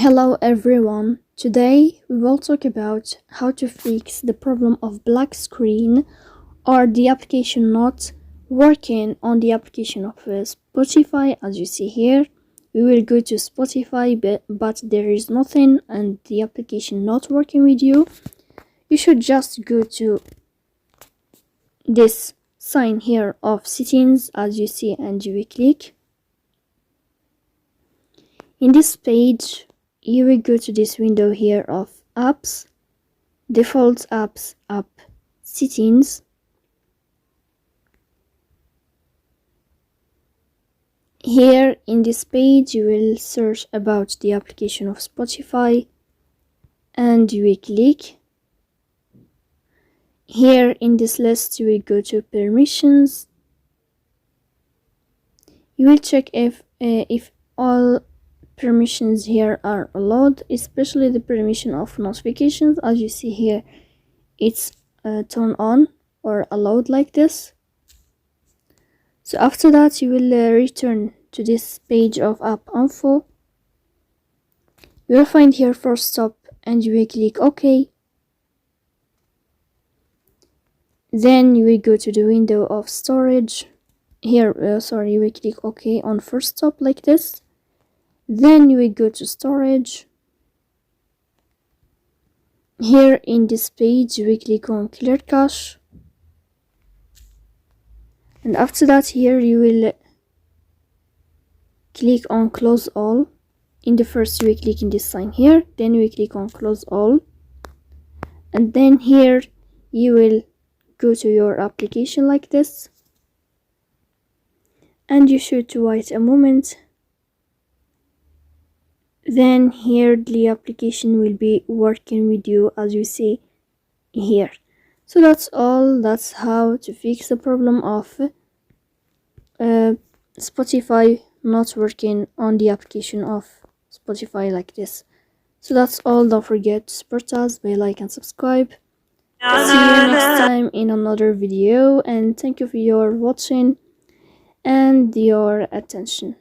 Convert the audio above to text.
Hello everyone. Today we will talk about how to fix the problem of black screen or the application not working on the application of Spotify. As you see here, we will go to Spotify but there is nothing and the application not working with you. You should just go to this sign here of settings as you see and you will click. In this page you will go to this window here of apps, default apps, app settings. Here in this page you will search about the application of Spotify and you will click. Here in this list you will go to permissions. You will check if all permissions here are allowed, especially the permission of notifications. As you see here, it's turned on or allowed like this. So after that you will return to this page of app info. You will find here force stop and you will click OK. Then you will go to the window of storage. Here you will click OK on force stop like this. Then you will go to storage. Here in this page you will click on clear cache, and after that here you will click on close all. In the first you will click in this sign here, then you will click on close all, and then here you will go to your application like this, and you should wait a moment. Then here the application will be working with you as you see here. So that's all. That's how to fix the problem of Spotify not working on the application of Spotify like this. So that's all. Don't forget to support us by like and subscribe. See you next time in another video, and thank you for your watching and your attention.